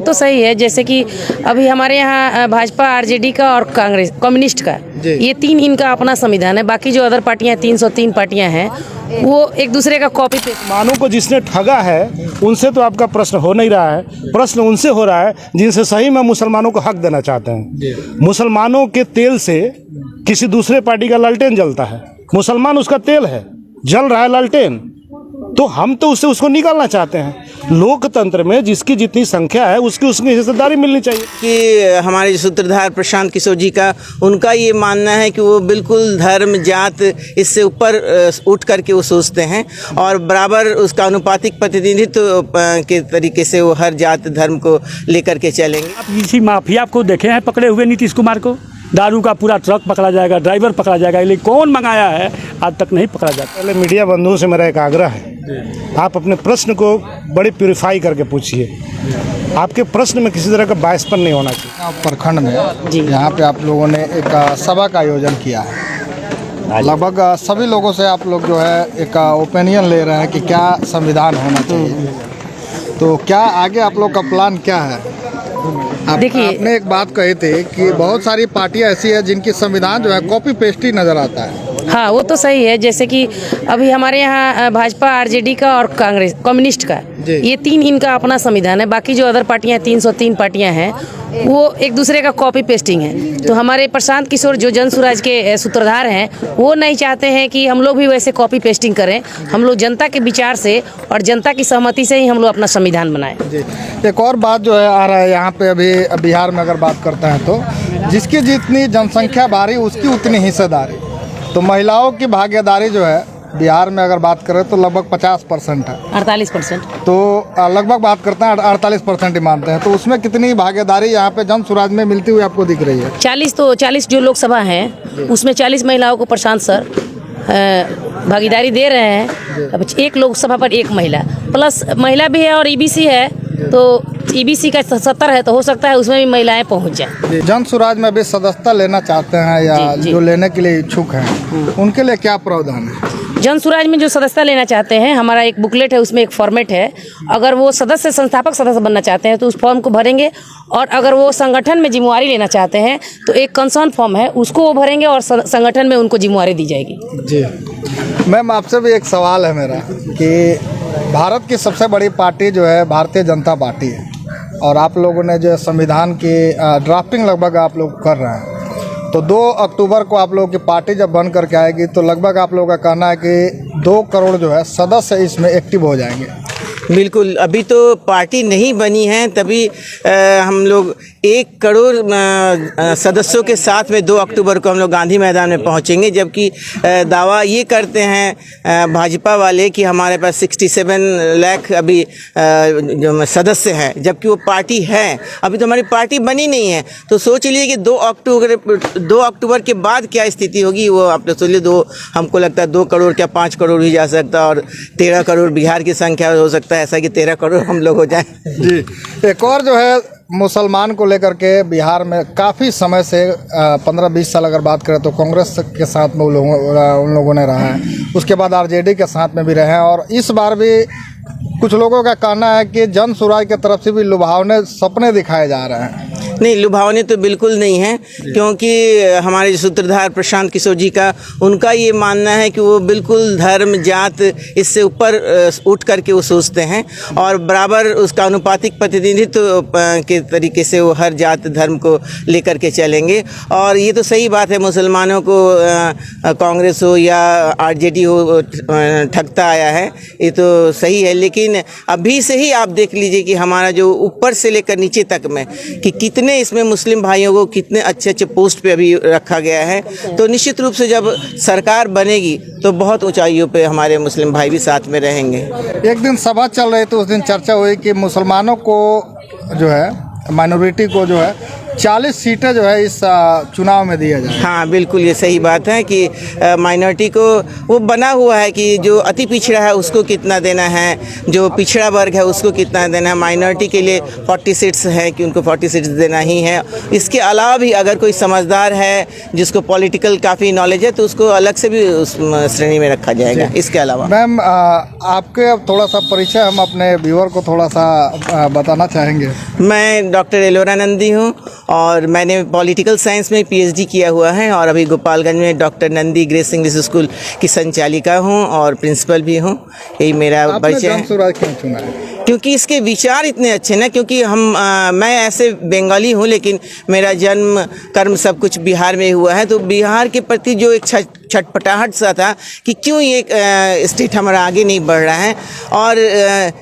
तो सही है, जैसे कि अभी हमारे यहाँ भाजपा, आरजेडी का और कांग्रेस कम्युनिस्ट का, ये तीन इनका अपना संविधान है। बाकी जो अदर पार्टियां 303 पार्टियां हैं वो एक दूसरे का कॉपी पेस्ट। मानों को जिसने ठगा है उनसे तो आपका प्रश्न हो नहीं रहा है, प्रश्न उनसे हो रहा है जिनसे सही में मुसलमानों को हक देना चाहते हैं। मुसलमानों के तेल से किसी दूसरे पार्टी का लालटेन जलता है, मुसलमान उसका तेल है, जल रहा है लालटेन, तो हम तो उसको निकालना चाहते हैं। लोकतंत्र में जिसकी जितनी संख्या है उसकी हिस्सेदारी मिलनी चाहिए। कि हमारे जो सूत्रधार प्रशांत किशोर जी का, उनका ये मानना है कि वो बिल्कुल धर्म जात इससे ऊपर उठ करके वो सोचते हैं और बराबर उसका अनुपातिक प्रतिनिधित्व के तरीके से वो हर जात धर्म को लेकर के चलेंगे। आप इसी माफिया को देखे हैं पकड़े हुए नीतीश कुमार को, दारू का पूरा ट्रक पकड़ा जाएगा, ड्राइवर पकड़ा जाएगा, लेकिन कौन मंगाया है आज तक नहीं पकड़ा जाता। पहले मीडिया बंधुओं से मेरा एक आग्रह है, आप अपने प्रश्न को बड़ी प्यूरिफाई करके पूछिए। आपके प्रश्न में किसी तरह का बायसपन नहीं होना चाहिए। प्रखंड में यहाँ पे आप लोगों ने एक सभा का आयोजन किया है। लगभग सभी लोगों से आप लोग जो है एक ओपिनियन ले रहे हैं कि क्या संविधान होना चाहिए, तो क्या आगे आप लोग का प्लान क्या है? देखिए, आपने एक बात कही थी कि बहुत सारी पार्टियां ऐसी है जिनकी संविधान जो है कॉपी पेस्ट ही नजर आता है। हाँ, वो तो सही है, जैसे कि अभी हमारे यहाँ भाजपा, आरजेडी का और कांग्रेस कम्युनिस्ट का, ये तीन इनका अपना संविधान है। बाकी जो अदर पार्टियां 303 पार्टियां हैं वो एक दूसरे का कॉपी पेस्टिंग है। तो हमारे प्रशांत किशोर जो जन स्वराज के सूत्रधार हैं वो नहीं चाहते हैं कि हम लोग भी वैसे कॉपी पेस्टिंग करें। हम लोग जनता के विचार से और जनता की सहमति से ही हम लोग अपना संविधान बनाएं। जी, एक और बात जो है आ रहा है यहाँ पे, अभी बिहार में अगर बात करते हैं तो जिसकी जितनी जनसंख्या भारी उसकी उतनी हिस्सेदारी। तो महिलाओं की भागीदारी जो है बिहार में अगर बात करें तो लगभग 50% है, 48%। तो लगभग बात करते हैं 48% ही मानते हैं। तो उसमें कितनी भागीदारी यहाँ पे जन स्वराज में मिलती हुई आपको दिख रही है? 40 जो लोकसभा हैं उसमें 40 महिलाओं को प्रशांत सर भागीदारी दे रहे हैं। अब एक लोकसभा पर एक महिला, प्लस महिला भी है और ईबीसी है, तो ईबीसी का 70 है, तो हो सकता है उसमें भी महिलाएं पहुंच जाए। जन स्वराज में भी सदस्यता लेना चाहते हैं या जो लेने के लिए इच्छुक हैं उनके लिए क्या प्रावधान है? जन स्वराज में जो सदस्यता लेना चाहते हैं, हमारा एक बुकलेट है, उसमें एक फॉर्मेट है। अगर वो सदस्य, संस्थापक सदस्य बनना चाहते हैं तो उस फॉर्म को भरेंगे, और अगर वो संगठन में जिम्मेवारी लेना चाहते हैं तो एक कंसर्न फॉर्म है, उसको वो भरेंगे और संगठन में उनको जिम्मेवारी दी जाएगी। जी मैम, आपसे भी एक सवाल है मेरा कि भारत की सबसे बड़ी पार्टी जो है भारतीय जनता पार्टी है, और आप लोगों ने जो संविधान की ड्राफ्टिंग लगभग आप लोग कर रहे हैं, तो 2 अक्टूबर को आप लोगों की पार्टी जब बन करके आएगी तो लगभग आप लोगों का कहना है कि 2 करोड़ जो है सदस्य इसमें एक्टिव हो जाएंगे। बिल्कुल, अभी तो पार्टी नहीं बनी है, तभी हम लोग 1 करोड़ सदस्यों के साथ में 2 अक्टूबर को हम लोग गांधी मैदान में पहुंचेंगे। जबकि दावा ये करते हैं भाजपा वाले कि हमारे पास 67 लाख अभी जो सदस्य हैं, जबकि वो पार्टी है, अभी तो हमारी पार्टी बनी नहीं है। तो सोच लिए कि 2 अक्टूबर के बाद क्या स्थिति होगी, वो आप सोच लीजिए। हमको लगता है 2 करोड़ क्या 5 करोड़ भी जा सकता, और 13 करोड़ बिहार की संख्या हो सकता है ऐसा कि 13 करोड़ हम लोग हो जाएं। जी, एक और जो है मुसलमान को लेकर के बिहार में काफ़ी समय से 15-20 साल अगर बात करें तो कांग्रेस के साथ में उन लोगों ने रहा है, उसके बाद आरजेडी के साथ में भी रहे हैं, और इस बार भी कुछ लोगों का कहना है कि जन स्वराज की तरफ से भी लुभावने सपने दिखाए जा रहे हैं। नहीं, लुभावने तो बिल्कुल नहीं है, क्योंकि हमारे जो सूत्रधार प्रशांत किशोर जी का, उनका ये मानना है कि वो बिल्कुल धर्म जात इससे ऊपर उठ करके वो सोचते हैं और बराबर उसका अनुपातिक प्रतिनिधित्व के तरीके से वो हर जात धर्म को लेकर के चलेंगे। और ये तो सही बात है, मुसलमानों को कांग्रेस हो या आरजेडी हो ठगता आया है, ये तो सही है। लेकिन अभी से ही आप देख लीजिए कि हमारा जो ऊपर से लेकर नीचे तक में कि कितने इसमें मुस्लिम भाइयों को कितने अच्छे अच्छे पोस्ट पे अभी रखा गया है। तो निश्चित रूप से जब सरकार बनेगी तो बहुत ऊंचाइयों पे हमारे मुस्लिम भाई भी साथ में रहेंगे। एक दिन सभा चल रही तो उस दिन चर्चा हुई कि मुसलमानों को जो है, माइनॉरिटी को जो है 40 सीटें जो है इस चुनाव में दिया जाए। हाँ बिल्कुल, ये सही बात है कि माइनॉरिटी को वो बना हुआ है कि जो अति पिछड़ा है उसको कितना देना है, जो पिछड़ा वर्ग है उसको कितना देना है। माइनॉरिटी के लिए 40 सीट्स है कि उनको 40 सीट्स देना ही है। इसके अलावा भी अगर कोई समझदार है जिसको पॉलिटिकल काफ़ी नॉलेज है तो उसको अलग से भी उस श्रेणी में रखा जाएगा। इसके अलावा मैम आपके अब थोड़ा सा परिचय हम अपने व्यूअर को थोड़ा सा बताना चाहेंगे। मैं डॉक्टर एलोरा नंदी हूँ और मैंने पॉलिटिकल साइंस में PhD किया हुआ है और अभी गोपालगंज में doctor Nandi grace English school की संचालिका हूँ और प्रिंसिपल भी हूँ। यही मेरा परिचय है। जनसुराज क्यों चुना है? क्योंकि इसके विचार इतने अच्छे ना, क्योंकि मैं ऐसे बंगाली हूँ लेकिन मेरा जन्म कर्म सब कुछ बिहार में हुआ है, तो बिहार के प्रति जो एक छटपटाहट सा था कि क्यों ये स्टेट हमारा आगे नहीं बढ़ रहा है। और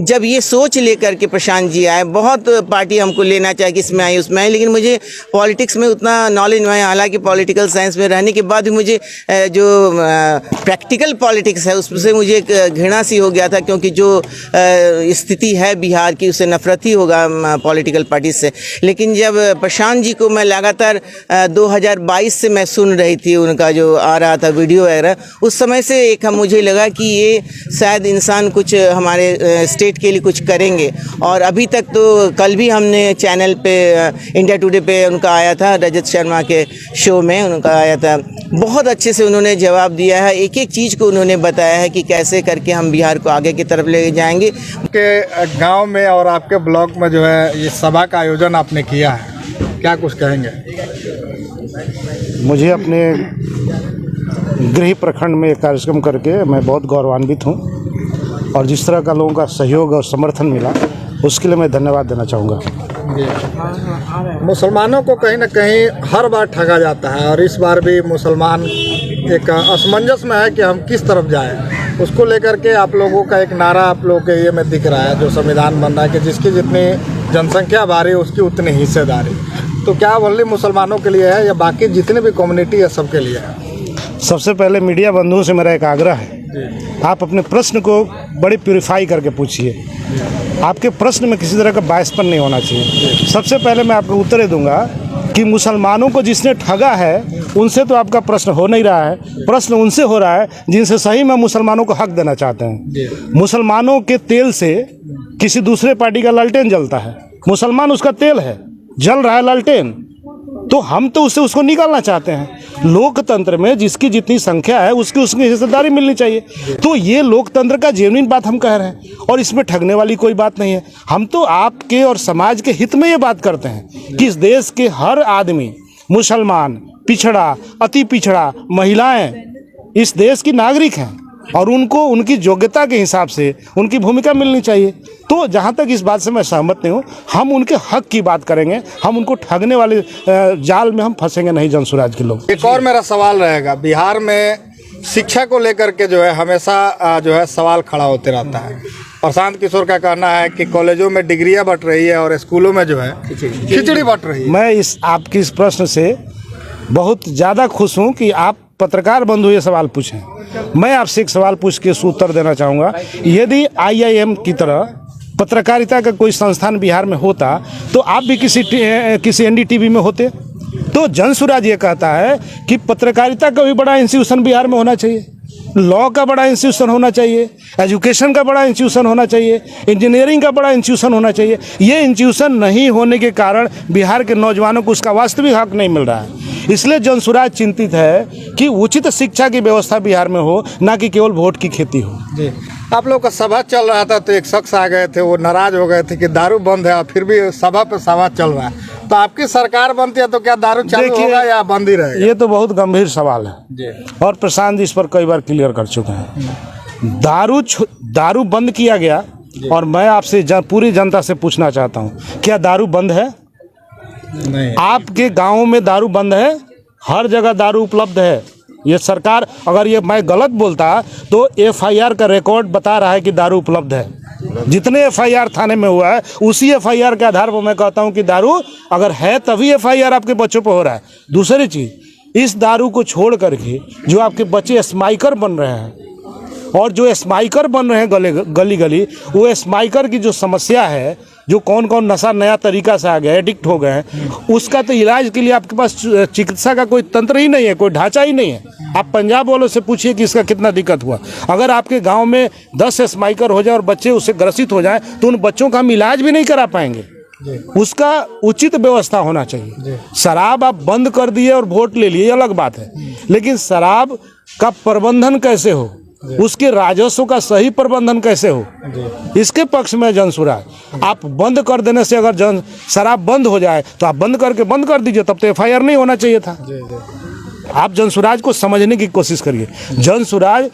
जब ये सोच लेकर के प्रशांत जी आए, बहुत पार्टी हमको लेना चाहिए कि इसमें आई उसमें आई, लेकिन मुझे पॉलिटिक्स में उतना नॉलेज नहीं है। हालांकि पॉलिटिकल साइंस में रहने के बाद भी मुझे जो प्रैक्टिकल पॉलिटिक्स है उससे मुझे एक घृणा सी हो गया था, क्योंकि जो स्थिति है बिहार की उससे नफरत ही होगा पॉलिटिकल पार्टी से। लेकिन जब प्रशांत जी को मैं लगातार 2022 से मैं सुन रही थी, उनका जो आ रहा था वीडियो वगैरह, उस समय से एक मुझे लगा कि ये शायद इंसान कुछ हमारे स्टेट के लिए कुछ करेंगे। और अभी तक तो कल भी हमने चैनल पे इंडिया टुडे पे उनका आया था, रजत शर्मा के शो में उनका आया था। बहुत अच्छे से उन्होंने जवाब दिया है, एक एक चीज़ को उन्होंने बताया है कि कैसे करके हम बिहार को आगे की तरफ ले जाएंगे। आपके गांव में और आपके ब्लॉक में जो है ये सभा का आयोजन आपने किया है, क्या कुछ कहेंगे? मुझे अपने गृह प्रखंड में एक कार्यक्रम करके मैं बहुत गौरवान्वित हूँ और जिस तरह का लोगों का सहयोग और समर्थन मिला उसके लिए मैं धन्यवाद देना चाहूँगा। मुसलमानों को कहीं ना कहीं हर बार ठगा जाता है और इस बार भी मुसलमान एक असमंजस में है कि हम किस तरफ जाएं। उसको लेकर के आप लोगों का एक नारा आप लोगों के ये में दिख रहा है, जो संविधान बन रहा है कि जिसकी जितनी जनसंख्या भारी उसकी उतनी हिस्सेदारी। तो क्या ओनली मुसलमानों के लिए है या बाकी जितनी भी कम्युनिटी है सबके लिए है? सबसे पहले मीडिया बंधुओं से मेरा एक आग्रह है, आप अपने प्रश्न को बड़े प्यूरिफाई करके पूछिए। आपके प्रश्न में किसी तरह का बायसपन नहीं होना चाहिए। सबसे पहले मैं आपको उत्तर दूंगा कि मुसलमानों को जिसने ठगा है उनसे तो आपका प्रश्न हो नहीं रहा है, प्रश्न उनसे हो रहा है जिनसे सही में मुसलमानों को हक देना चाहते हैं। मुसलमानों के तेल से किसी दूसरे पार्टी का लालटेन जलता है, मुसलमान उसका तेल है, जल रहा है लालटेन, तो हम तो उसको निकालना चाहते हैं। लोकतंत्र में जिसकी जितनी संख्या है उसकी हिस्सेदारी मिलनी चाहिए। तो ये लोकतंत्र का जेन्युइन बात हम कह रहे हैं और इसमें ठगने वाली कोई बात नहीं है। हम तो आपके और समाज के हित में ये बात करते हैं कि इस देश के हर आदमी, मुसलमान, पिछड़ा, अति पिछड़ा, महिलाएं इस देश की नागरिक हैं और उनको उनकी योग्यता के हिसाब से उनकी भूमिका मिलनी चाहिए। तो जहाँ तक इस बात से मैं सहमत नहीं हूँ, हम उनके हक की बात करेंगे, हम उनको ठगने वाले जाल में हम फंसेंगे नहीं जनसुराज के लोग। एक और मेरा सवाल रहेगा, बिहार में शिक्षा को लेकर के जो है हमेशा जो है सवाल खड़ा होते रहता है। प्रशांत किशोर का कहना है कि कॉलेजों में डिग्रियां बंट रही है और स्कूलों में जो है खिचड़ी बंट रही है। मैं आपकी इस प्रश्न से बहुत ज़्यादा खुश हूँ कि आप पत्रकार बंधु ये सवाल पूछें। मैं आपसे एक सवाल पूछ के उत्तर देना चाहूँगा। यदि IIM की तरह पत्रकारिता का कोई संस्थान बिहार में होता तो आप भी किसी NDTV में होते। तो जनसुराज ये कहता है कि पत्रकारिता का भी बड़ा इंस्टीट्यूशन बिहार में होना चाहिए, लॉ का बड़ा इंस्टीट्यूशन होना चाहिए, एजुकेशन का बड़ा इंस्टीट्यूशन होना चाहिए, इंजीनियरिंग का बड़ा इंस्टीट्यूशन होना चाहिए। ये इंस्टीट्यूशन नहीं होने के कारण बिहार के नौजवानों को उसका वास्तविक हक नहीं मिल रहा है। इसलिए जनसुराज चिंतित है कि उचित शिक्षा की व्यवस्था बिहार में हो, ना कि केवल वोट की खेती हो। जी, आप लोग का सभा चल रहा था तो एक शख्स आ गए थे, वो नाराज हो गए थे कि दारू बंद है, फिर भी सभा पे सभा चल रहा है। तो आपकी सरकार बनती है तो क्या दारू चालू होगा या बंद ही रहेगा? ये तो बहुत गंभीर सवाल है जी। और प्रशांत जी इस पर कई बार क्लियर कर चुके हैं। दारू बंद किया गया और मैं आपसे पूरी जनता से पूछना चाहता हूँ, क्या दारू बंद है? नहीं। आपके गाँव में दारू बंद है? हर जगह दारू उपलब्ध है। ये सरकार, अगर ये मैं गलत बोलता तो FIR का रिकॉर्ड बता रहा है कि दारू उपलब्ध है। जितने FIR थाने में हुआ है उसी FIR के आधार पर मैं कहता हूँ कि दारू अगर है तभी FIR आपके बच्चों पर हो रहा है। दूसरी चीज़, इस दारू को छोड़ करके जो आपके बच्चे स्माइकर बन रहे हैं और जो स्माइकर बन रहे हैं गली गली, वो स्माइकर की जो समस्या है, जो कौन कौन नशा नया तरीका से आ गया है, एडिक्ट हो गए हैं, उसका तो इलाज के लिए आपके पास चिकित्सा का कोई तंत्र ही नहीं है, कोई ढांचा ही नहीं है। आप पंजाब वालों से पूछिए कि इसका कितना दिक्कत हुआ। अगर आपके गांव में 10 स्माइकर हो जाए और बच्चे उससे ग्रसित हो जाए तो उन बच्चों का हम इलाज भी नहीं करा पाएंगे। उसका उचित व्यवस्था होना चाहिए। शराब आप बंद कर दिए और वोट ले लिए, अलग बात है, लेकिन शराब का प्रबंधन कैसे हो, उसके राजस्व का सही प्रबंधन कैसे हो, इसके पक्ष में जनसुराज। आप बंद कर देने से अगर शराब बंद हो जाए तो आप बंद कर दीजिए, तब तो FIR नहीं होना चाहिए था। आप जनसुराज को समझने की कोशिश करिए। जनसुराज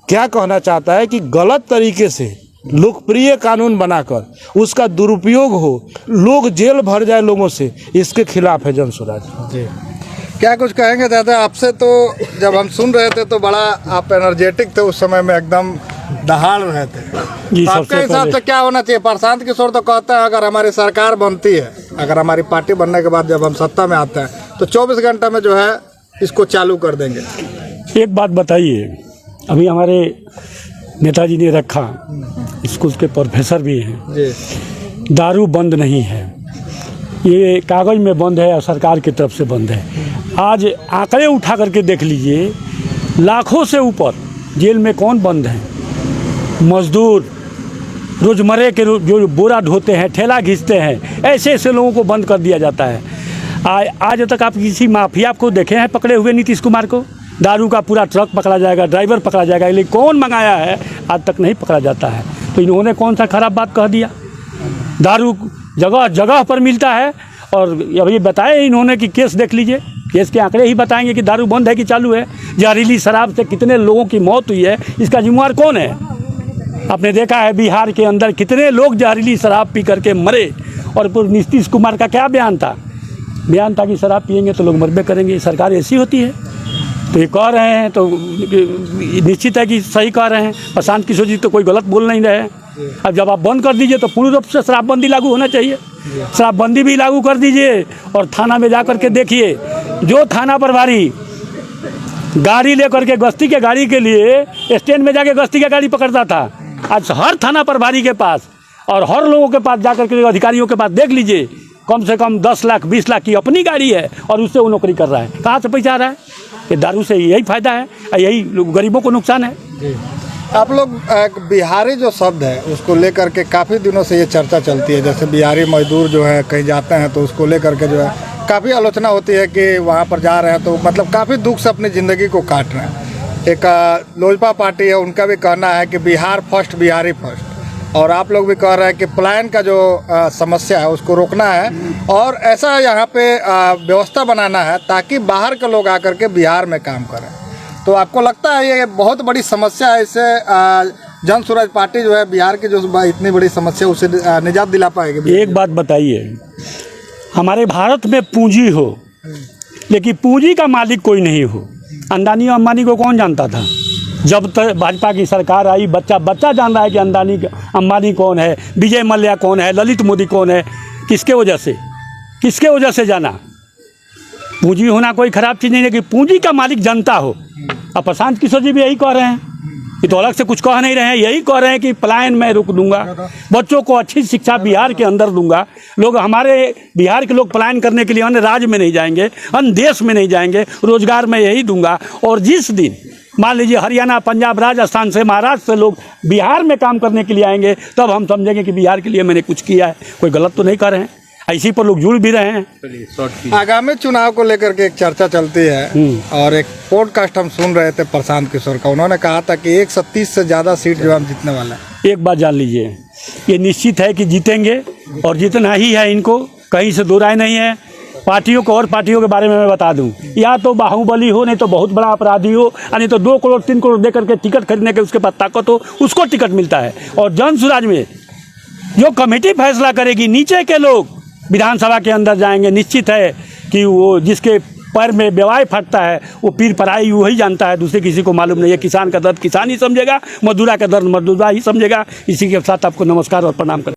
क्या कहना चाहता है कि गलत तरीके से लोकप्रिय कानून बनाकर उसका दुरुपयोग हो, लोग जेल भर जाए लोगों से, इसके खिलाफ है जनसुराज। क्या कुछ कहेंगे दादा? आपसे तो जब हम सुन रहे थे तो बड़ा आप एनर्जेटिक थे, उस समय में एकदम दहाड़ रहे थे। तो आपके हिसाब से क्या होना चाहिए? प्रशांत किशोर तो कहते हैं अगर हमारी सरकार बनती है, अगर हमारी पार्टी बनने के बाद जब हम सत्ता में आते हैं तो 24 घंटे में जो है इसको चालू कर देंगे। एक बात बताइए, अभी हमारे नेताजी ने रखा, स्कूल के प्रोफेसर भी हैं जी, दारू बंद नहीं है, ये कागज़ में बंद है और सरकार की तरफ से बंद है। आज आंकड़े उठा करके देख लीजिए, लाखों से ऊपर जेल में कौन बंद है? मजदूर, रोजमर्रे के जो बोरा ढोते हैं, ठेला घिसते हैं, ऐसे ऐसे लोगों को बंद कर दिया जाता है। आज तक आप किसी माफिया को देखे हैं पकड़े हुए? नीतीश कुमार को दारू का पूरा ट्रक पकड़ा जाएगा, ड्राइवर पकड़ा जाएगा, लेकिन कौन मंगाया है आज तक नहीं पकड़ा जाता है। तो इन्होंने कौन सा खराब बात कह दिया? दारू जगह जगह पर मिलता है। और अभी बताए इन्होंने कि केस देख लीजिए, केस के आंकड़े ही बताएंगे कि दारू बंद है कि चालू है। जहरीली शराब से कितने लोगों की मौत हुई है, इसका जिम्मेवार कौन है? आपने देखा है बिहार के अंदर कितने लोग जहरीली शराब पी करके मरे। और नीतीश कुमार का क्या बयान था? बयान था कि शराब पिएंगे तो लोग मरबे करेंगे। सरकार ऐसी होती है। तो ये कह रहे हैं तो निश्चित है कि सही कह रहे हैं। प्रशांत किशोर जी तो कोई गलत बोल नहीं रहे हैं। अब जब आप बंद कर दीजिए तो पूर्ण रूप से शराबबंदी लागू होना चाहिए। शराबबंदी भी लागू कर दीजिए और थाना में जा कर के देखिए, जो थाना प्रभारी गाड़ी लेकर के गश्ती के गाड़ी के लिए स्टैंड में जाके गश्ती की गाड़ी पकड़ता था, आज हर थाना प्रभारी के पास और हर लोगों के पास जाकर के अधिकारियों के पास देख लीजिए, कम से कम 10 लाख 20 लाख की अपनी गाड़ी है और उससे वो नौकरी कर रहा है। कहाँ से पैसा आ रहा है? ये दारू से यही फायदा है, यही गरीबों को नुकसान है। आप लोग बिहारी जो शब्द है उसको लेकर के काफ़ी दिनों से ये चर्चा चलती है। जैसे बिहारी मजदूर जो है कहीं जाते हैं तो उसको लेकर के जो है काफ़ी आलोचना होती है कि वहाँ पर जा रहे हैं तो मतलब काफ़ी दुख से अपनी ज़िंदगी को काट रहे हैं। एक लोजपा पार्टी है, उनका भी कहना है कि बिहार फर्स्ट, बिहारी फर्स्ट। और आप लोग भी कह रहे हैं कि पलायन का जो समस्या है उसको रोकना है और ऐसा यहाँ पे व्यवस्था बनाना है ताकि बाहर के लोग आकर के बिहार में काम करें। तो आपको लगता है ये बहुत बड़ी समस्या है, इससे जनसुराज पार्टी जो है बिहार की जो इतनी बड़ी समस्या उसे निजात दिला पाएगी? एक बात बताइए, हमारे भारत में पूंजी हो लेकिन पूंजी का मालिक कोई नहीं हो। अंदानी और अंबानी को कौन जानता था? जब तक भाजपा की सरकार आई, बच्चा जान रहा है कि अंबानी कौन है, विजय मल्ल्या कौन है, ललित मोदी कौन है। किसके वजह से जाना? पूंजी होना कोई ख़राब चीज़ नहीं है कि पूंजी का मालिक जनता हो। अब प्रशांत किशोर जी भी यही कह रहे हैं, ये तो अलग से कुछ कह नहीं रहे हैं, यही कह रहे हैं कि पलायन मैं रोक दूंगा, बच्चों को अच्छी शिक्षा बिहार के अंदर दूंगा। लोग हमारे बिहार के लोग पलायन करने के लिए अन्य राज्य में नहीं जाएंगे, अन्य देश में नहीं जाएंगे, रोजगार मैं यही दूंगा। और जिस दिन मान लीजिए हरियाणा, पंजाब, राजस्थान से, महाराष्ट्र से लोग बिहार में काम करने के लिए आएंगे, तब हम समझेंगे कि बिहार के लिए मैंने कुछ किया है। कोई गलत तो नहीं कर रहे हैं, इसी पर लोग जुड़ भी रहे हैं। आगामी चुनाव को लेकर के एक चर्चा चलती है और एक पॉडकास्ट हम सुन रहे थे प्रशांत किशोर का, उन्होंने कहा था कि 130 से ज़्यादा सीट जो हम जीतने वाला है। एक बात जान लीजिए, ये निश्चित है कि जीतेंगे और जीतना ही है, इनको कहीं से दो राय नहीं है। पार्टियों को और पार्टियों के बारे में मैं बता दूं, या तो बाहुबली हो, नहीं तो बहुत बड़ा अपराधी हो, नहीं तो 2 करोड़ 3 करोड़ दे करके टिकट खरीदने के उसके पास ताकत हो, उसको टिकट मिलता है। और जनसुराज में जो कमेटी फैसला करेगी, नीचे के लोग विधानसभा के अंदर जाएंगे। निश्चित है कि वो जिसके पैर में बेवाई फटता है वो पीर पराई वही जानता है, दूसरे किसी को मालूम नहीं है। किसान का दर्द किसान ही समझेगा, मजदूरा का दर्द मजदूरा ही समझेगा। इसी के साथ आपको नमस्कार और प्रणाम कर